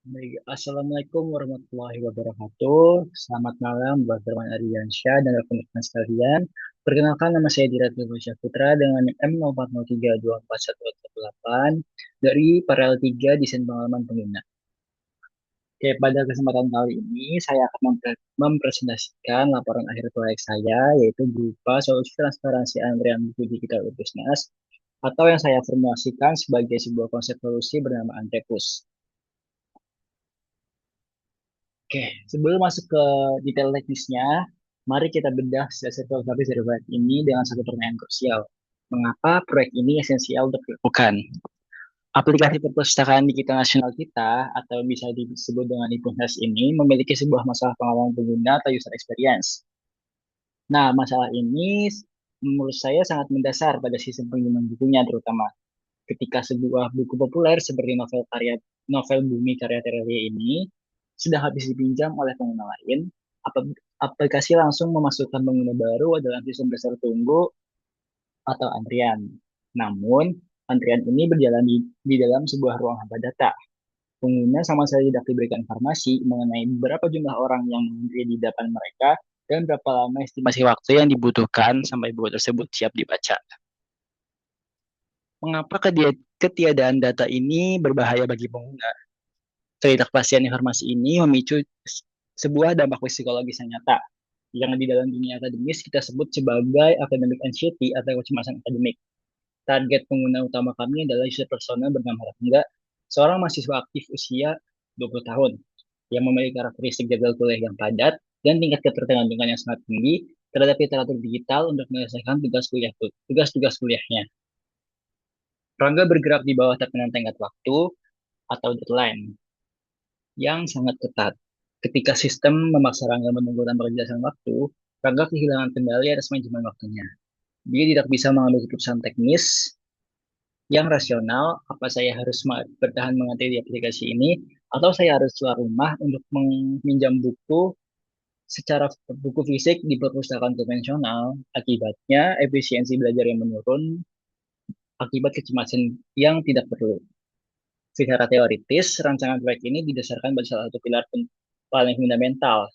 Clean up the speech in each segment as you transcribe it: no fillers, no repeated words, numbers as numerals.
Baik, Assalamualaikum warahmatullahi wabarakatuh. Selamat malam buat Firman Ardiansyah dan rekan-rekan sekalian. Perkenalkan, nama saya Diratno Putra dengan NIM M04324188 dari Paralel 3 Desain Pengalaman Pengguna. Oke, pada kesempatan kali ini saya akan mempresentasikan laporan akhir proyek saya, yaitu berupa solusi transparansi antrian buku digital Urbusnas, atau yang saya formulasikan sebagai sebuah konsep solusi bernama Antrepus. Oke, sebelum masuk ke detail teknisnya, mari kita bedah dasar filosofis dari proyek ini dengan satu pertanyaan krusial. Mengapa proyek ini esensial untuk dilakukan? Aplikasi perpustakaan digital nasional kita, atau bisa disebut dengan IPUNAS ini, memiliki sebuah masalah pengalaman pengguna atau user experience. Nah, masalah ini menurut saya sangat mendasar pada sistem pengiriman bukunya, terutama ketika sebuah buku populer seperti novel Bumi karya Terelie ini sudah habis dipinjam oleh pengguna lain, aplikasi langsung memasukkan pengguna baru dalam sistem dasar tunggu atau antrian. Namun, antrian ini berjalan di dalam sebuah ruang hampa data. Pengguna sama sekali tidak diberikan informasi mengenai berapa jumlah orang yang mengantri di depan mereka dan berapa lama estimasi waktu yang dibutuhkan sampai buku tersebut siap dibaca. Mengapa ketiadaan data ini berbahaya bagi pengguna? Ketidakpastian informasi ini memicu sebuah dampak psikologis yang nyata, yang di dalam dunia akademis kita sebut sebagai academic anxiety atau kecemasan akademik. Target pengguna utama kami adalah user persona bernama Rangga, seorang mahasiswa aktif usia 20 tahun, yang memiliki karakteristik jadwal kuliah yang padat dan tingkat ketergantungan yang sangat tinggi terhadap literatur digital untuk menyelesaikan tugas-tugas kuliahnya. Rangga bergerak di bawah tekanan tenggat waktu atau deadline yang sangat ketat. Ketika sistem memaksa Rangga menunggu tanpa kejelasan waktu, Rangga kehilangan kendali atas manajemen waktunya. Dia tidak bisa mengambil keputusan teknis yang rasional, apa saya harus bertahan mengantri di aplikasi ini, atau saya harus keluar rumah untuk meminjam secara buku fisik di perpustakaan konvensional. Akibatnya, efisiensi belajar yang menurun akibat kecemasan yang tidak perlu. Secara teoritis, rancangan proyek ini didasarkan pada salah satu pilar paling fundamental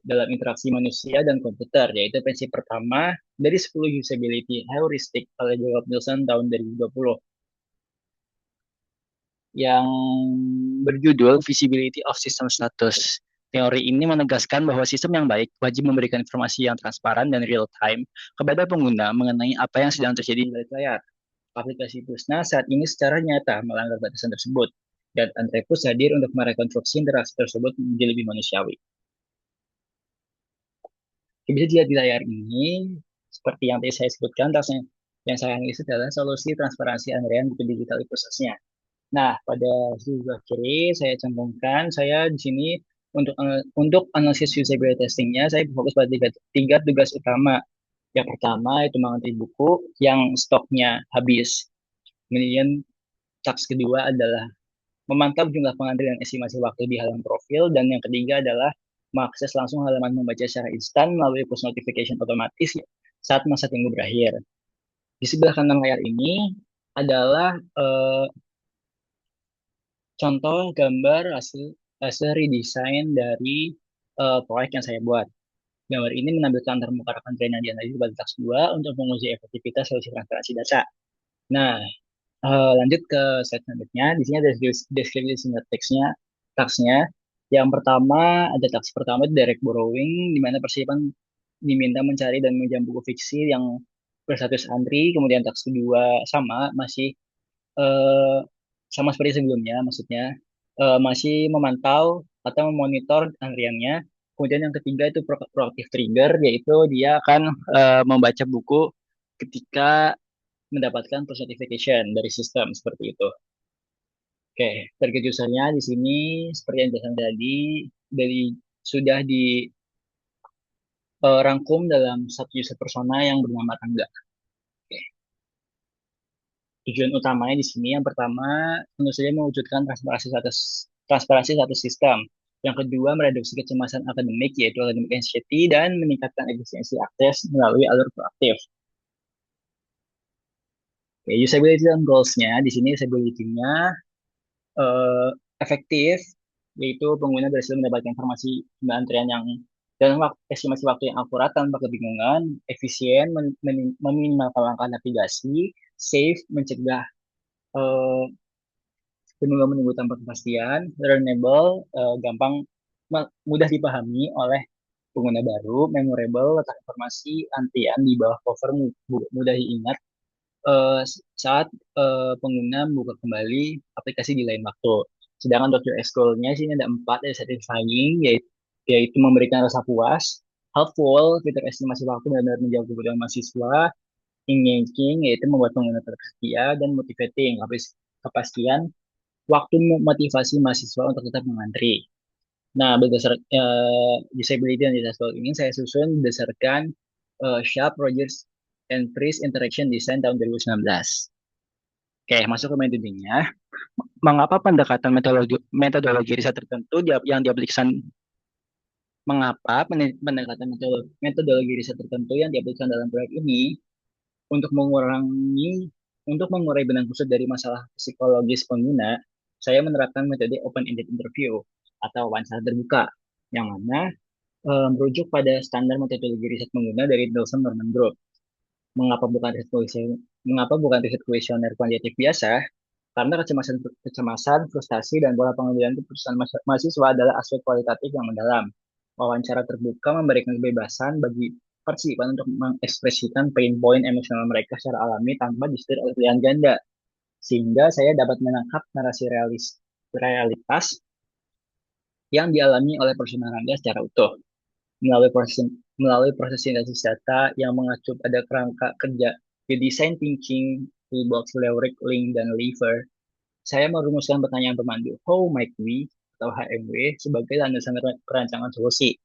dalam interaksi manusia dan komputer, yaitu prinsip pertama dari 10 usability heuristic oleh Jacob Nielsen tahun 2020 yang berjudul Visibility of System Status. Teori ini menegaskan bahwa sistem yang baik wajib memberikan informasi yang transparan dan real time kepada pengguna mengenai apa yang sedang terjadi di balik layar. Aplikasi Pusna saat ini secara nyata melanggar batasan tersebut, dan Antrepus hadir untuk merekonstruksi interaksi tersebut menjadi lebih manusiawi. Bisa dilihat di layar ini, seperti yang tadi saya sebutkan, yang saya analisis adalah solusi transparansi antrian buku digital di prosesnya. Nah, pada sebelah kiri saya cantumkan, saya di sini untuk analisis usability testingnya, saya fokus pada tiga tugas utama. Yang pertama itu mengantri buku yang stoknya habis. Kemudian task kedua adalah memantau jumlah pengantri dan estimasi waktu di halaman profil. Dan yang ketiga adalah mengakses langsung halaman membaca secara instan melalui push notification otomatis saat masa tunggu berakhir. Di sebelah kanan layar ini adalah contoh gambar hasil redesign dari proyek yang saya buat. Gambar ini menampilkan termuka rekan trainer yang tadi pada task 2 untuk menguji efektivitas solusi transparansi data. Nah, lanjut ke slide selanjutnya. Di sini ada deskripsi singkat teksnya. Yang pertama, ada teks pertama itu direct borrowing, di mana persiapan diminta mencari dan meminjam buku fiksi yang berstatus antri. Kemudian teks kedua masih eh, sama seperti sebelumnya, maksudnya masih memantau atau memonitor antriannya. Kemudian yang ketiga itu proactive trigger, yaitu dia akan membaca buku ketika mendapatkan push notification dari sistem seperti itu. Oke, target usernya di sini seperti yang dijelaskan tadi dari sudah dirangkum dalam satu user persona yang bernama Tangga. Oke. Tujuan utamanya di sini yang pertama tentu saja mewujudkan transparansi satu sistem. Yang kedua mereduksi kecemasan akademik yaitu academic anxiety dan meningkatkan efisiensi akses melalui alur proaktif. Oke, usability dan goals-nya di sini usability-nya efektif yaitu pengguna berhasil mendapatkan informasi jumlah antrian yang dalam estimasi waktu yang akurat tanpa kebingungan, efisien, meminimalkan langkah navigasi, safe, mencegah eh, menunggu tanpa kepastian, learnable, gampang, mudah dipahami oleh pengguna baru, memorable, letak informasi antrian di bawah cover, mudah diingat saat pengguna membuka kembali aplikasi di lain waktu. Sedangkan untuk UX goal-nya sini ada empat, ada satisfying, yaitu memberikan rasa puas, helpful, fitur estimasi waktu benar-benar menjawab kebutuhan mahasiswa, engaging, yaitu membuat pengguna tersedia, dan motivating, habis kepastian, waktu motivasi mahasiswa untuk tetap mengantri. Nah, disability dan disaster goal ini saya susun berdasarkan Sharp, Rogers, and Friese Interaction Design tahun 2019. Oke, masuk ke metodenya. Mengapa pendekatan metodologi riset tertentu yang diaplikasikan mengapa pendekatan metodologi riset tertentu yang diaplikasikan dalam proyek ini untuk mengurai benang kusut dari masalah psikologis pengguna, saya menerapkan metode open-ended interview atau wawancara terbuka, yang mana merujuk pada standar metodologi riset pengguna dari Nielsen Norman Group. Mengapa bukan riset kuesioner kuantitatif biasa? Karena kecemasan, frustasi, dan pola pengambilan keputusan mahasiswa adalah aspek kualitatif yang mendalam. Wawancara terbuka memberikan kebebasan bagi partisipan untuk mengekspresikan pain point emosional mereka secara alami tanpa disetir oleh pilihan ganda. Sehingga saya dapat menangkap narasi realitas yang dialami oleh personal Anda secara utuh. Melalui proses sintesis data yang mengacu pada kerangka kerja di design thinking, toolbox, lyric, link, dan lever, saya merumuskan pertanyaan pemandu How might we atau HMW sebagai landasan perancangan solusi.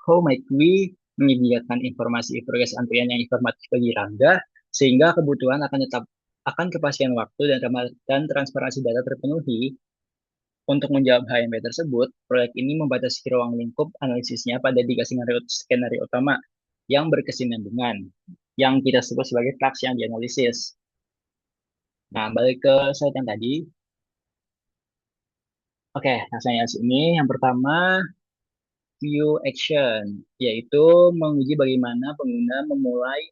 How might we menyediakan informasi progres antrian yang informatif bagi Rangga sehingga kebutuhan akan kepastian waktu dan transparansi data terpenuhi. Untuk menjawab HMW tersebut, proyek ini membatasi ruang lingkup analisisnya pada 3 skenario utama yang berkesinambungan, yang kita sebut sebagai taks yang dianalisis. Nah, balik ke slide yang tadi. Oke, rasanya ini yang pertama view action, yaitu menguji bagaimana pengguna memulai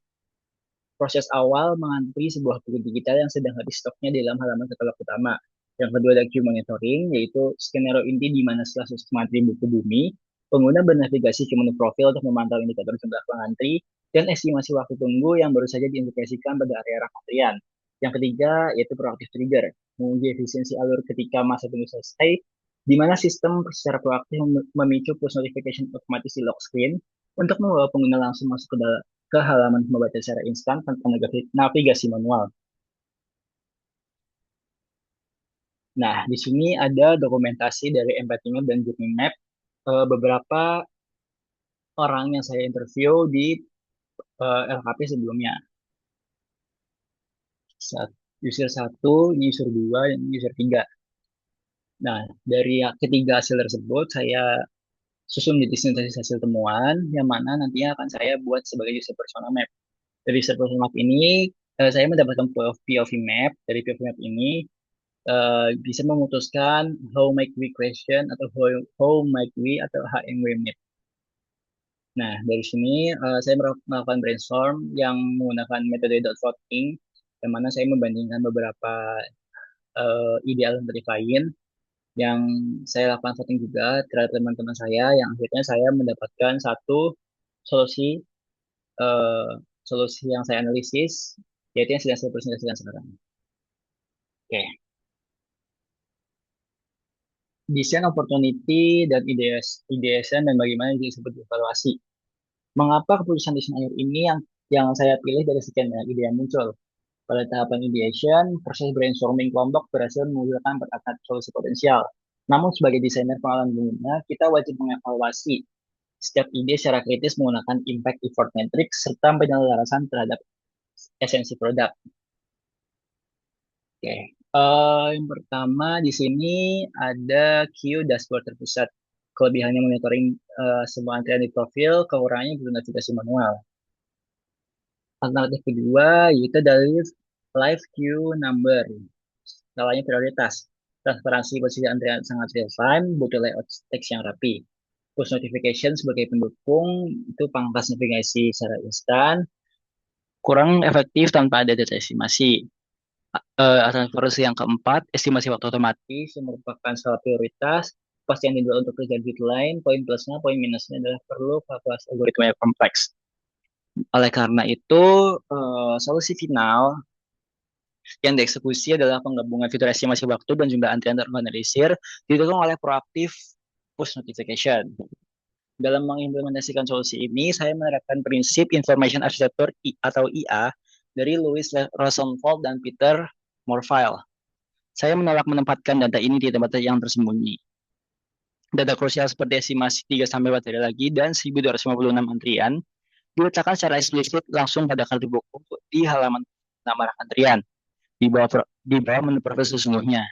proses awal mengantri sebuah buku digital yang sedang habis stoknya di dalam halaman katalog utama. Yang kedua ada queue monitoring, yaitu skenario inti di mana setelah sukses mengantri buku bumi, pengguna bernavigasi ke menu profil untuk memantau indikator jumlah pengantri dan estimasi waktu tunggu yang baru saja diintegrasikan pada area rak antrian. Yang ketiga yaitu proaktif trigger, menguji efisiensi alur ketika masa tunggu selesai, di mana sistem secara proaktif memicu push notification otomatis di lock screen untuk membawa pengguna langsung masuk ke halaman membaca secara instan tanpa navigasi manual. Nah, di sini ada dokumentasi dari Empathy Map dan Journey Map, beberapa orang yang saya interview di LKP sebelumnya. User 1, user 2, dan user 3. Nah, dari ketiga hasil tersebut, saya susun di sintesis hasil temuan, yang mana nantinya akan saya buat sebagai user persona map. Dari user persona map ini, saya mendapatkan POV map. Dari POV map ini, bisa memutuskan how might we question atau how might we atau HMW map. Nah, dari sini saya melakukan brainstorm yang menggunakan metode dot voting, yang mana saya membandingkan beberapa ide alternatif lain yang saya lakukan voting juga terhadap teman-teman saya, yang akhirnya saya mendapatkan satu solusi eh, solusi yang saya analisis, yaitu yang sedang saya presentasikan sekarang. Oke, desain opportunity dan ideation dan bagaimana disebut evaluasi. Mengapa keputusan desain akhir ini yang saya pilih dari sekian banyak ide yang muncul? Pada tahapan ideation, proses brainstorming kelompok berhasil menghasilkan 4 solusi potensial. Namun sebagai desainer pengalaman pengguna, kita wajib mengevaluasi setiap ide secara kritis menggunakan impact effort metric serta penyelarasan terhadap esensi produk. Oke, yang pertama di sini ada Q dashboard terpusat. Kelebihannya monitoring semua antrian di profil, kekurangannya butuh navigasi manual. Alternatif kedua yaitu dari live queue number, skalanya prioritas. Transparansi posisi antrian sangat real time, butuh layout teks yang rapi. Push notification sebagai pendukung, itu pangkas navigasi secara instan, kurang efektif tanpa ada data estimasi. Transparansi yang keempat, estimasi waktu otomatis yang merupakan salah prioritas, kepastian jadwal untuk kerja deadline, poin plusnya, poin minusnya adalah perlu kalkulasi algoritma yang kompleks. Oleh karena itu, solusi final yang dieksekusi adalah penggabungan fitur estimasi waktu dan jumlah antrian terorganisir didukung oleh proaktif push notification. Dalam mengimplementasikan solusi ini, saya menerapkan prinsip Information Architecture atau IA dari Louis Rosenfeld dan Peter Morville. Saya menolak menempatkan data ini di tempat yang tersembunyi. Data krusial seperti estimasi 3 sampai 4 hari lagi dan 1256 antrian diletakkan secara eksplisit langsung pada kartu buku di halaman nama antrian di bawah menu profil sesungguhnya.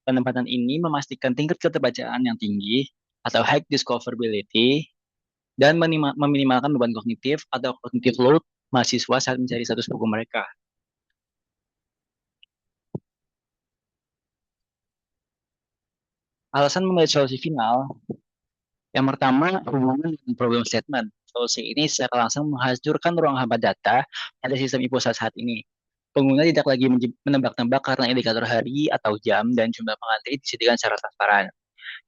Penempatan ini memastikan tingkat keterbacaan yang tinggi atau high discoverability dan meminimalkan beban kognitif atau cognitive load mahasiswa saat mencari status buku mereka. Alasan memilih solusi final, yang pertama, hubungan dengan problem statement. Solusi ini secara langsung menghancurkan ruang hampa data pada sistem IPOSA saat ini. Pengguna tidak lagi menebak-nebak karena indikator hari atau jam dan jumlah pengantri disediakan secara transparan.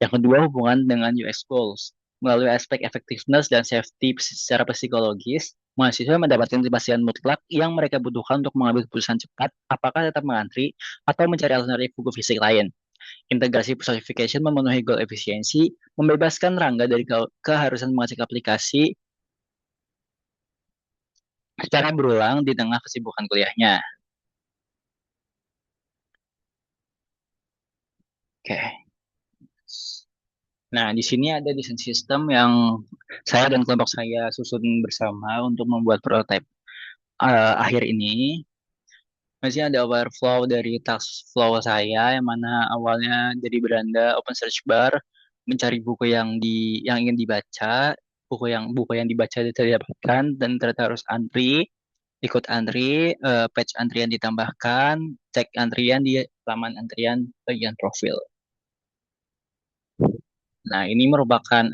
Yang kedua, hubungan dengan UX goals. Melalui aspek effectiveness dan safety secara psikologis, mahasiswa mendapatkan kepastian mutlak yang mereka butuhkan untuk mengambil keputusan cepat, apakah tetap mengantri atau mencari alternatif buku fisik lain. Integrasi personification memenuhi goal efisiensi, membebaskan Rangga dari keharusan mengecek aplikasi secara berulang di tengah kesibukan kuliahnya. Oke. Nah, di sini ada desain sistem yang saya dan kelompok saya susun bersama untuk membuat prototipe akhir ini. Masih ada overflow dari task flow saya yang mana awalnya jadi beranda open search bar mencari buku yang ingin dibaca, buku yang dibaca tidak didapatkan dan ternyata harus antri, ikut antri, page antrian ditambahkan, cek antrian di laman antrian bagian profil. Nah, ini merupakan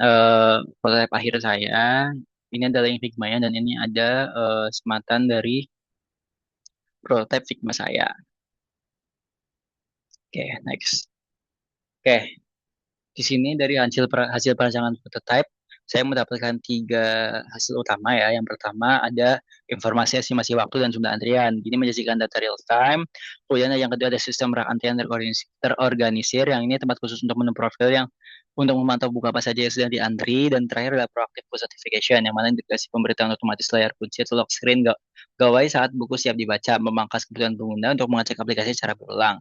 prototipe akhir saya. Ini adalah yang Figma-nya dan ini ada sematan dari prototipe Figma saya. Oke, next. Oke, di sini dari hasil perancangan prototype, saya mendapatkan tiga hasil utama ya. Yang pertama ada informasi estimasi waktu dan jumlah antrian. Ini menjadikan data real time. Kemudian yang kedua ada sistem rak antrian terorganisir. Yang ini tempat khusus untuk menu profil yang untuk memantau buku apa saja yang sedang diantri. Dan terakhir adalah proactive push notification, yang mana integrasi pemberitahuan otomatis layar kunci atau lock screen gawai saat buku siap dibaca, memangkas kebutuhan pengguna untuk mengecek aplikasi secara berulang.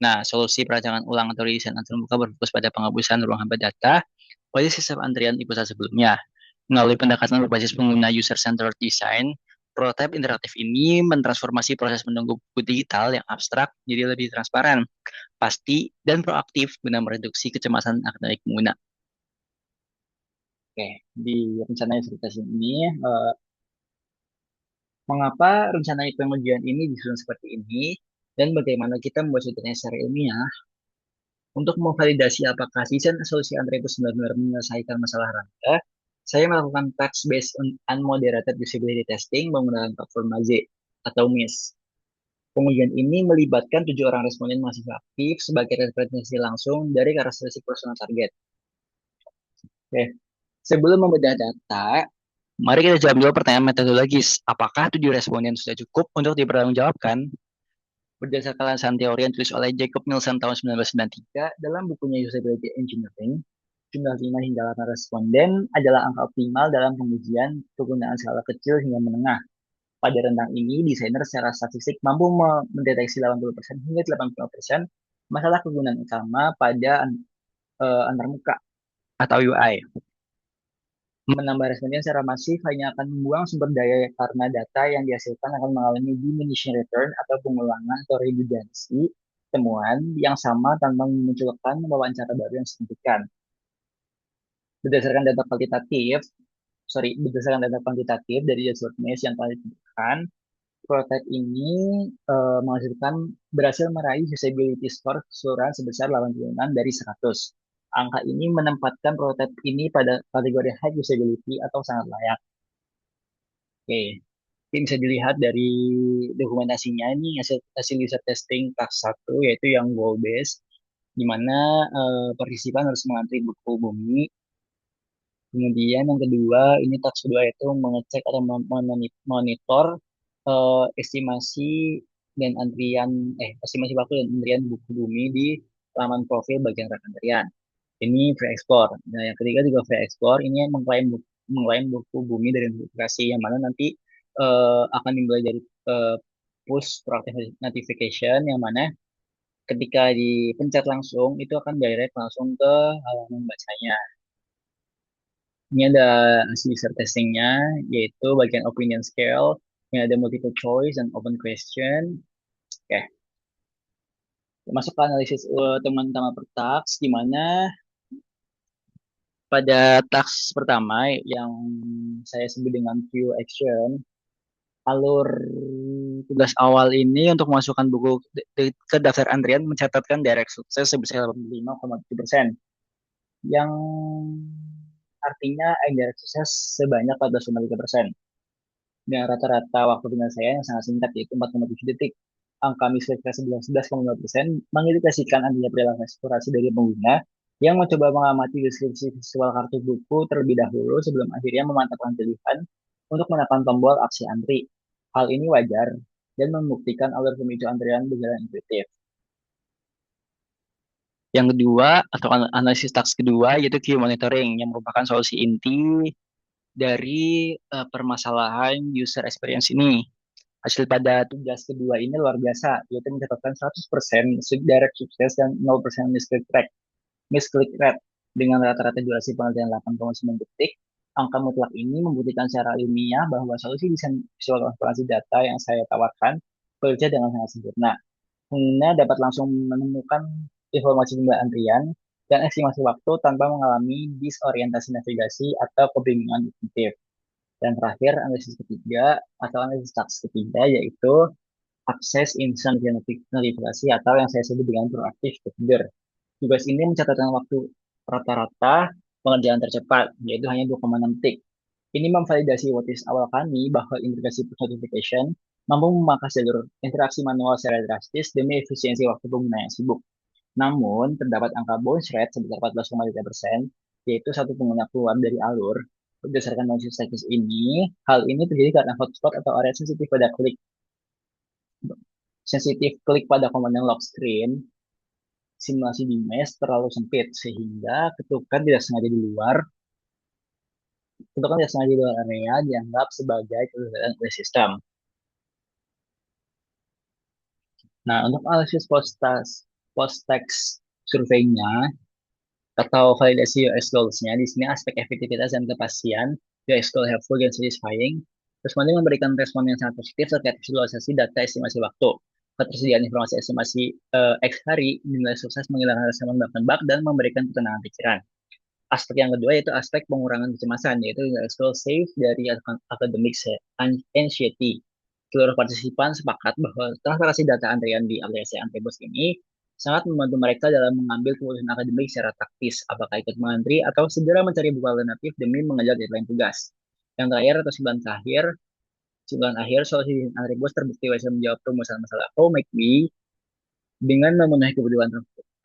Nah, solusi perancangan ulang atau desain antrian buka berfokus pada penghapusan ruang hampa data pada sistem antrian di pusat sebelumnya. Melalui pendekatan berbasis pengguna user-centered design, prototipe interaktif ini mentransformasi proses menunggu buku digital yang abstrak jadi lebih transparan, pasti, dan proaktif guna mereduksi kecemasan akademik pengguna. Oke, di rencana presentasi ini, mengapa rencana pengujian ini disusun seperti ini, dan bagaimana kita membuat ceritanya secara ilmiah. Untuk memvalidasi apakah desain solusi Android itu benar-benar menyelesaikan masalah Rangga, saya melakukan text-based unmoderated usability testing menggunakan platform Maze atau MIS. Pengujian ini melibatkan 7 orang responden mahasiswa aktif sebagai representasi langsung dari karakteristik personal target. Oke. Sebelum membedah data, mari kita jawab dulu pertanyaan metodologis. Apakah 7 responden sudah cukup untuk dipertanggungjawabkan? Berdasarkan alasan teori yang ditulis oleh Jacob Nielsen tahun 1993 dalam bukunya Usability Engineering, jumlah 5 hingga 8 responden adalah angka optimal dalam pengujian penggunaan skala kecil hingga menengah. Pada rentang ini, desainer secara statistik mampu mendeteksi 80% hingga 80% masalah kegunaan utama pada antarmuka atau UI. Menambah responden secara masif hanya akan membuang sumber daya karena data yang dihasilkan akan mengalami diminishing return atau pengulangan atau redundancy temuan yang sama tanpa memunculkan wawancara baru yang signifikan. Berdasarkan data kuantitatif dari dashboard MES yang telah ditentukan, prototipe ini menghasilkan berhasil meraih usability score keseluruhan sebesar 86 dari 100. Angka ini menempatkan prototipe ini pada kategori high usability atau sangat layak. Oke, ini bisa dilihat dari dokumentasinya ini hasil hasil user testing task 1 yaitu yang goal based di mana partisipan harus mengantri buku bumi. Kemudian yang kedua, ini task kedua itu mengecek atau monitor estimasi dan estimasi waktu dan antrian buku bumi di laman profil bagian rekan harian. Ini free explore. Nah, yang ketiga juga free explore. Ini mengklaim buku bumi dari notifikasi yang mana nanti akan dimulai dari push proactive notification yang mana ketika dipencet langsung itu akan direct langsung ke halaman bacanya. Ini ada hasil user testingnya, yaitu bagian opinion scale, yang ada multiple choice dan open question. Oke, masuk ke analisis teman-teman per task, di mana pada task pertama yang saya sebut dengan queue action, alur tugas awal ini untuk memasukkan buku ke daftar antrian mencatatkan direct sukses sebesar 85,7%, yang artinya indirect sukses sebanyak 14,3%. Dengan rata-rata waktu penyelesaian yang sangat singkat yaitu 4,7 detik. Angka mislead 11,5% mengindikasikan adanya perilaku eksplorasi dari pengguna yang mencoba mengamati deskripsi visual kartu buku terlebih dahulu sebelum akhirnya memantapkan pilihan untuk menekan tombol aksi antri. Hal ini wajar dan membuktikan alur pemicu antrian berjalan intuitif. Yang kedua, atau analisis task kedua, yaitu queue monitoring, yang merupakan solusi inti dari permasalahan user experience ini. Hasil pada tugas kedua ini luar biasa, yaitu mencatatkan 100% direct sukses dan 0% misclick rate dengan rata-rata durasi pengerjaan 8,9 detik. Angka mutlak ini membuktikan secara ilmiah bahwa solusi desain visual transparansi data yang saya tawarkan bekerja dengan sangat sempurna. Pengguna dapat langsung menemukan informasi jumlah antrian dan estimasi waktu tanpa mengalami disorientasi navigasi atau kebingungan kognitif. Dan terakhir, analisis ketiga atau analisis task ketiga yaitu akses instant notifikasi atau yang saya sebut dengan proactive procedure. Tugas ini mencatatkan waktu rata-rata pengerjaan tercepat, yaitu hanya 2,6 detik. Ini memvalidasi hypotesis awal kami bahwa integrasi push notification mampu memangkas jalur interaksi manual secara drastis demi efisiensi waktu pengguna yang sibuk. Namun, terdapat angka bounce rate sebesar 14,3%, yaitu satu pengguna keluar dari alur. Berdasarkan analisis teknis ini, hal ini terjadi karena hotspot atau area sensitif klik pada komponen lock screen, simulasi di mesh terlalu sempit, sehingga ketukan tidak sengaja di luar area dianggap sebagai kegagalan oleh sistem. Nah, untuk analisis post-text surveinya, atau validasi UX goals-nya. Di sini aspek efektivitas dan kepastian UX goal helpful dan satisfying. Responden memberikan respon yang sangat positif terkait visualisasi data estimasi waktu. Ketersediaan informasi estimasi X hari dinilai sukses menghilangkan rasa menambahkan bug dan memberikan ketenangan pikiran. Aspek yang kedua yaitu aspek pengurangan kecemasan, yaitu UX goal safe dari academic anxiety. Seluruh partisipan sepakat bahwa transparansi data antrian di aplikasi Antribus ini sangat membantu mereka dalam mengambil keputusan akademik secara taktis, apakah ikut mengantri atau segera mencari buku alternatif demi mengejar deadline tugas. Yang terakhir atau sembilan akhir solusi Antribus terbukti bisa menjawab permasalahan masalah how make we dengan memenuhi kebutuhan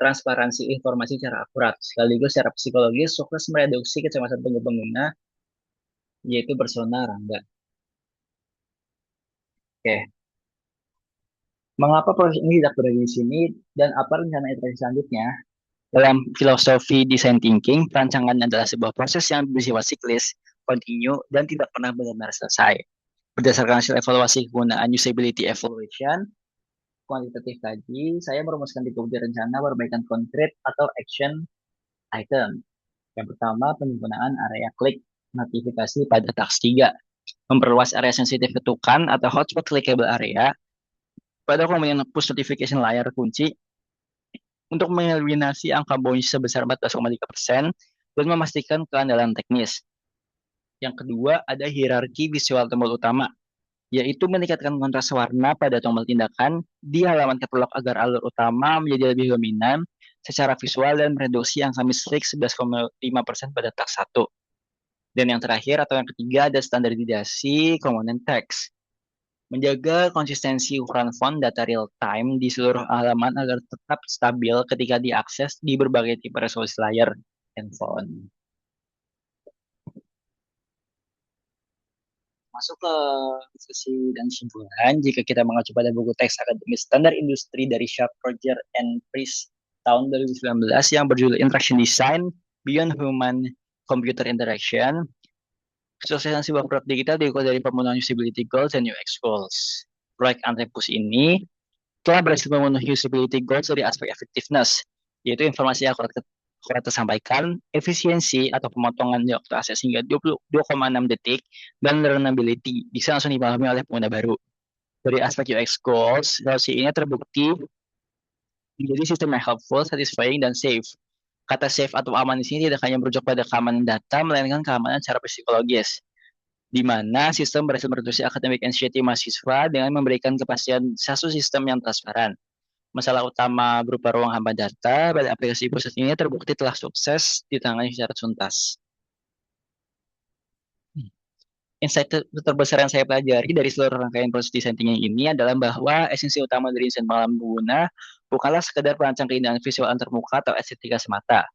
transparansi informasi secara akurat. Sekaligus secara psikologis sukses mereduksi kecemasan pengguna, yaitu persona Rangga. Oke. Mengapa proses ini tidak berada di sini dan apa rencana iterasi selanjutnya? Dalam filosofi design thinking, perancangan adalah sebuah proses yang bersifat siklis, continue, dan tidak pernah benar-benar selesai. Berdasarkan hasil evaluasi kegunaan usability evaluation, kuantitatif tadi, saya merumuskan 3 rencana perbaikan konkret atau action item. Yang pertama, penggunaan area klik notifikasi pada task 3. Memperluas area sensitif ketukan atau hotspot clickable area pada komponen push notification layar kunci untuk mengeliminasi angka bounce sebesar 14,3% dan memastikan keandalan teknis. Yang kedua, ada hierarki visual tombol utama. yaitu meningkatkan kontras warna pada tombol tindakan di halaman katalog agar alur utama menjadi lebih dominan secara visual dan mereduksi angka misleak 11,5% pada tak satu. Dan yang terakhir atau yang ketiga ada standarisasi komponen teks. Menjaga konsistensi ukuran font data real time di seluruh halaman agar tetap stabil ketika diakses di berbagai tipe resolusi layar handphone. Masuk ke diskusi dan kesimpulan, jika kita mengacu pada buku teks akademis standar industri dari Sharp, Roger, and Price tahun 2019 yang berjudul Interaction Design Beyond Human Computer Interaction, kesuksesan sebuah produk digital diukur dari pemenuhan usability goals dan UX goals. Proyek Antrepus ini telah berhasil memenuhi usability goals dari aspek effectiveness, yaitu informasi yang akurat tersampaikan, efisiensi atau pemotongan waktu akses hingga 22,6 detik, dan learnability bisa langsung dipahami oleh pengguna baru. Dari aspek UX goals, solusi ini terbukti menjadi sistem yang helpful, satisfying, dan safe. Kata safe atau aman di sini tidak hanya merujuk pada keamanan data, melainkan keamanan secara psikologis, di mana sistem berhasil mereduksi academic anxiety mahasiswa dengan memberikan kepastian satu sistem yang transparan. Masalah utama berupa ruang hampa data pada aplikasi pusat ini terbukti telah sukses ditangani secara tuntas. Insight terbesar yang saya pelajari dari seluruh rangkaian proses desain thinking ini adalah bahwa esensi utama dari desain pengalaman pengguna bukanlah sekedar perancang keindahan visual antarmuka atau estetika semata.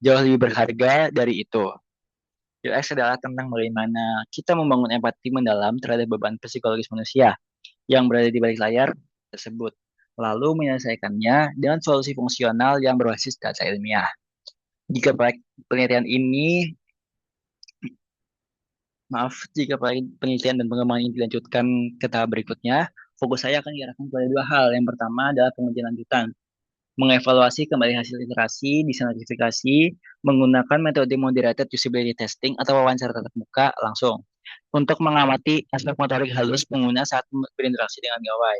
Jauh lebih berharga dari itu. UX adalah tentang bagaimana kita membangun empati mendalam terhadap beban psikologis manusia yang berada di balik layar tersebut, lalu menyelesaikannya dengan solusi fungsional yang berbasis data ilmiah. Jika proyek penelitian ini, maaf, jika proyek penelitian dan pengembangan ini dilanjutkan ke tahap berikutnya, fokus saya akan diarahkan pada dua hal. Yang pertama adalah pengujian lanjutan, mengevaluasi kembali hasil iterasi, disertifikasi, menggunakan metode moderated usability testing atau wawancara tatap muka langsung untuk mengamati aspek motorik halus pengguna saat berinteraksi dengan gawai.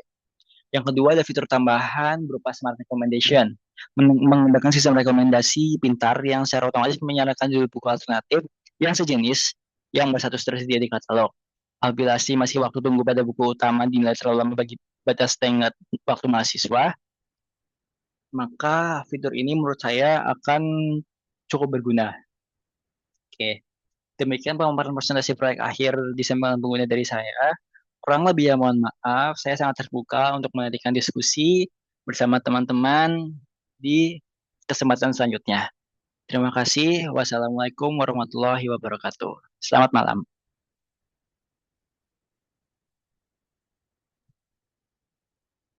Yang kedua ada fitur tambahan berupa smart recommendation, menggunakan sistem rekomendasi pintar yang secara otomatis menyarankan judul buku alternatif yang sejenis yang berstatus tersedia di katalog. Apabila masih waktu tunggu pada buku utama dinilai terlalu lama bagi batas tenggat waktu mahasiswa, maka fitur ini menurut saya akan cukup berguna. Oke, demikian pemaparan presentasi proyek akhir di pengguna dari saya. Kurang lebih ya mohon maaf, saya sangat terbuka untuk menantikan diskusi bersama teman-teman di kesempatan selanjutnya. Terima kasih. Wassalamualaikum warahmatullahi wabarakatuh. Selamat malam.